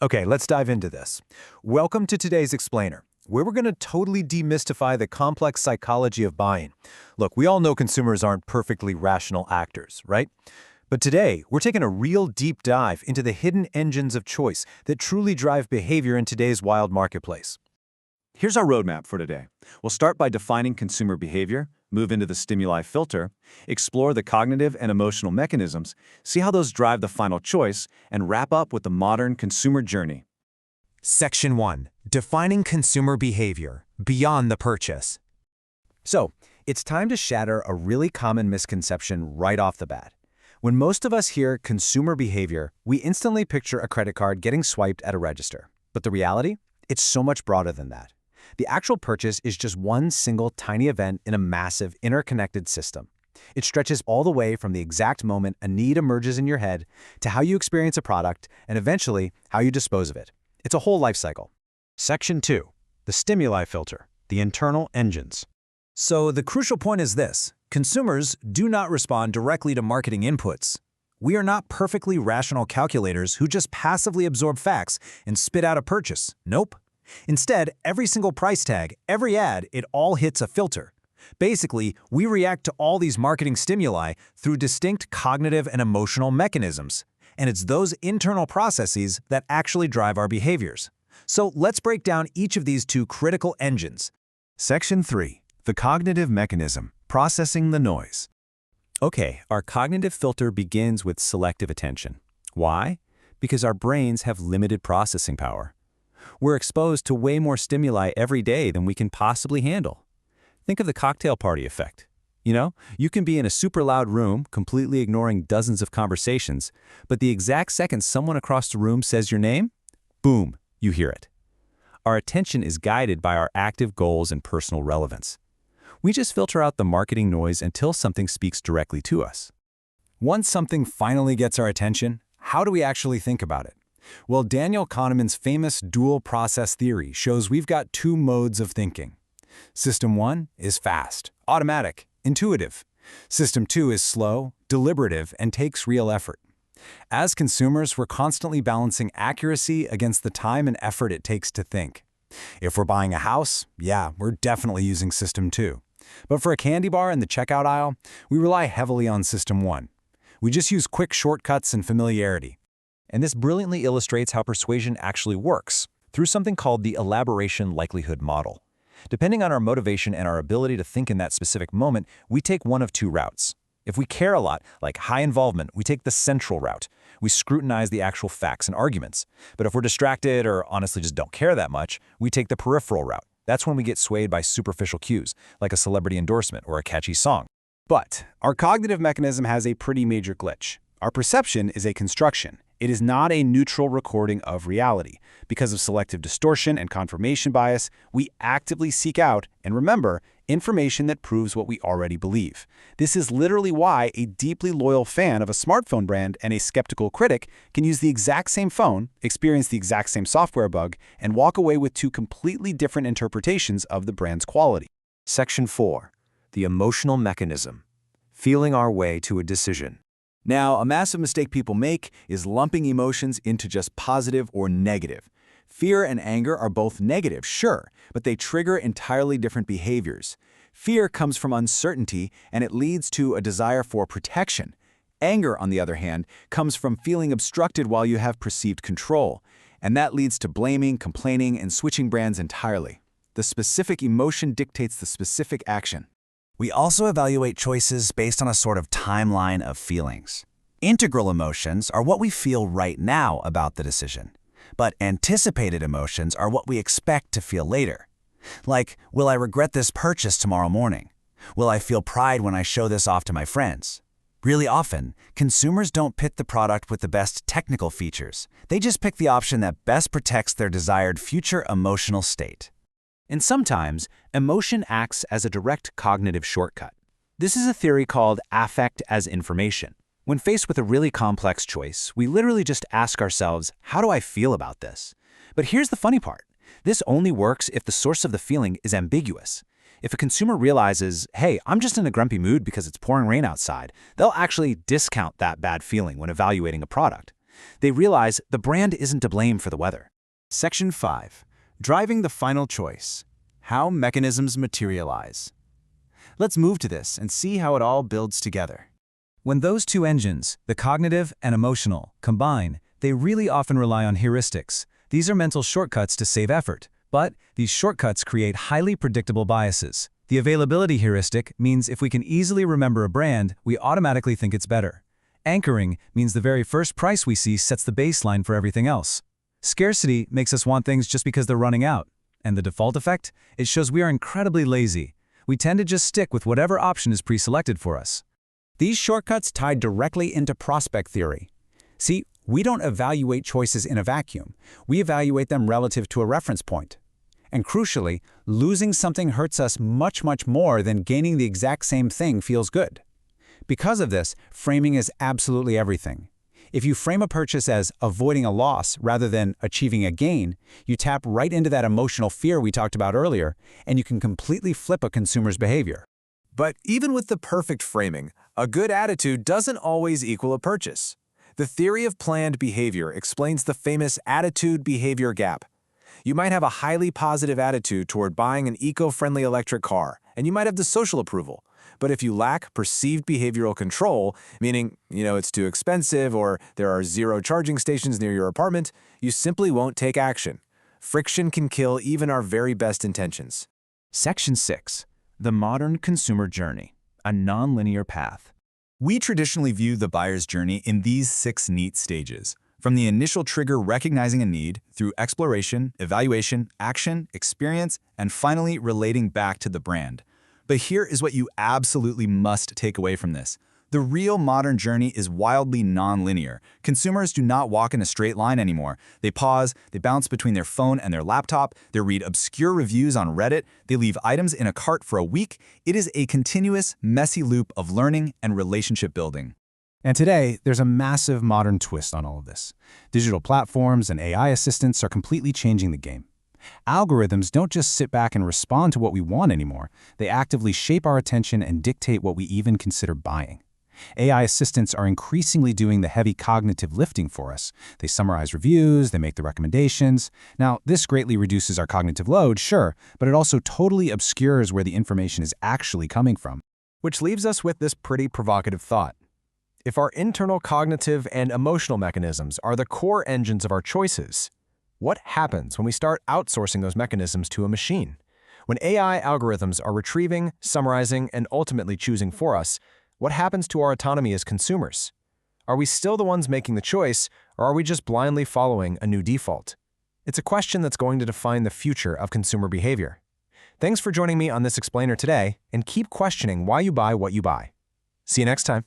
Okay, let's dive into this. Welcome to today's Explainer, where we're going to totally demystify the complex psychology of buying. Look, we all know consumers aren't perfectly rational actors, right? But today, we're taking a real deep dive into the hidden engines of choice that truly drive behavior in today's wild marketplace. Here's our roadmap for today. We'll start by defining consumer behavior, move into the stimuli filter, explore the cognitive and emotional mechanisms, see how those drive the final choice, and wrap up with the modern consumer journey. Section 1. Defining consumer behavior, beyond the purchase. So, it's time to shatter a really common misconception right off the bat. When most of us hear consumer behavior, we instantly picture a credit card getting swiped at a register. But the reality? It's so much broader than that. The actual purchase is just one single tiny event in a massive, interconnected system. It stretches all the way from the exact moment a need emerges in your head to how you experience a product and eventually how you dispose of it. It's a whole life cycle. Section 2. The stimuli filter, the internal engines. So the crucial point is this: consumers do not respond directly to marketing inputs. We are not perfectly rational calculators who just passively absorb facts and spit out a purchase. Nope. Instead, every single price tag, every ad, it all hits a filter. Basically, we react to all these marketing stimuli through distinct cognitive and emotional mechanisms. And it's those internal processes that actually drive our behaviors. So let's break down each of these two critical engines. Section 3. The cognitive mechanism, processing the noise. Okay, our cognitive filter begins with selective attention. Why? Because our brains have limited processing power. We're exposed to way more stimuli every day than we can possibly handle. Think of the cocktail party effect. You can be in a super loud room, completely ignoring dozens of conversations, but the exact second someone across the room says your name, boom, you hear it. Our attention is guided by our active goals and personal relevance. We just filter out the marketing noise until something speaks directly to us. Once something finally gets our attention, how do we actually think about it? Well, Daniel Kahneman's famous dual process theory shows we've got two modes of thinking. System 1 is fast, automatic, intuitive. System 2 is slow, deliberative, and takes real effort. As consumers, we're constantly balancing accuracy against the time and effort it takes to think. If we're buying a house, yeah, we're definitely using System 2. But for a candy bar in the checkout aisle, we rely heavily on System 1. We just use quick shortcuts and familiarity. And this brilliantly illustrates how persuasion actually works through something called the elaboration likelihood model. Depending on our motivation and our ability to think in that specific moment, we take one of two routes. If we care a lot, like high involvement, we take the central route. We scrutinize the actual facts and arguments. But if we're distracted or honestly just don't care that much, we take the peripheral route. That's when we get swayed by superficial cues, like a celebrity endorsement or a catchy song. But our cognitive mechanism has a pretty major glitch. Our perception is a construction. It is not a neutral recording of reality. Because of selective distortion and confirmation bias, we actively seek out and remember information that proves what we already believe. This is literally why a deeply loyal fan of a smartphone brand and a skeptical critic can use the exact same phone, experience the exact same software bug, and walk away with two completely different interpretations of the brand's quality. Section 4. The emotional mechanism. Feeling our way to a decision. Now, a massive mistake people make is lumping emotions into just positive or negative. Fear and anger are both negative, sure, but they trigger entirely different behaviors. Fear comes from uncertainty, and it leads to a desire for protection. Anger, on the other hand, comes from feeling obstructed while you have perceived control, and that leads to blaming, complaining, and switching brands entirely. The specific emotion dictates the specific action. We also evaluate choices based on a sort of timeline of feelings. Integral emotions are what we feel right now about the decision, but anticipated emotions are what we expect to feel later. Like, will I regret this purchase tomorrow morning? Will I feel pride when I show this off to my friends? Really often, consumers don't pick the product with the best technical features. They just pick the option that best protects their desired future emotional state. And sometimes, emotion acts as a direct cognitive shortcut. This is a theory called affect as information. When faced with a really complex choice, we literally just ask ourselves, how do I feel about this? But here's the funny part. This only works if the source of the feeling is ambiguous. If a consumer realizes, hey, I'm just in a grumpy mood because it's pouring rain outside, they'll actually discount that bad feeling when evaluating a product. They realize the brand isn't to blame for the weather. Section 5. Driving the final choice. How mechanisms materialize. Let's move to this and see how it all builds together. When those two engines, the cognitive and emotional, combine, they really often rely on heuristics. These are mental shortcuts to save effort, but these shortcuts create highly predictable biases. The availability heuristic means if we can easily remember a brand, we automatically think it's better. Anchoring means the very first price we see sets the baseline for everything else. Scarcity makes us want things just because they're running out. And the default effect? It shows we are incredibly lazy. We tend to just stick with whatever option is pre-selected for us. These shortcuts tie directly into prospect theory. See, we don't evaluate choices in a vacuum. We evaluate them relative to a reference point. And crucially, losing something hurts us much more than gaining the exact same thing feels good. Because of this, framing is absolutely everything. If you frame a purchase as avoiding a loss rather than achieving a gain, you tap right into that emotional fear we talked about earlier, and you can completely flip a consumer's behavior. But even with the perfect framing, a good attitude doesn't always equal a purchase. The theory of planned behavior explains the famous attitude-behavior gap. You might have a highly positive attitude toward buying an eco-friendly electric car, and you might have the social approval. But if you lack perceived behavioral control, meaning, it's too expensive or there are 0 charging stations near your apartment, you simply won't take action. Friction can kill even our very best intentions. Section 6. The modern consumer journey, a nonlinear path. We traditionally view the buyer's journey in these 6 neat stages, from the initial trigger recognizing a need, through exploration, evaluation, action, experience, and finally relating back to the brand. But here is what you absolutely must take away from this. The real modern journey is wildly nonlinear. Consumers do not walk in a straight line anymore. They pause, they bounce between their phone and their laptop, they read obscure reviews on Reddit, they leave items in a cart for a week. It is a continuous, messy loop of learning and relationship building. And today, there's a massive modern twist on all of this. Digital platforms and AI assistants are completely changing the game. Algorithms don't just sit back and respond to what we want anymore. They actively shape our attention and dictate what we even consider buying. AI assistants are increasingly doing the heavy cognitive lifting for us. They summarize reviews, they make the recommendations. Now, this greatly reduces our cognitive load, sure, but it also totally obscures where the information is actually coming from. Which leaves us with this pretty provocative thought. If our internal cognitive and emotional mechanisms are the core engines of our choices, what happens when we start outsourcing those mechanisms to a machine? When AI algorithms are retrieving, summarizing, and ultimately choosing for us, what happens to our autonomy as consumers? Are we still the ones making the choice, or are we just blindly following a new default? It's a question that's going to define the future of consumer behavior. Thanks for joining me on this explainer today, and keep questioning why you buy what you buy. See you next time.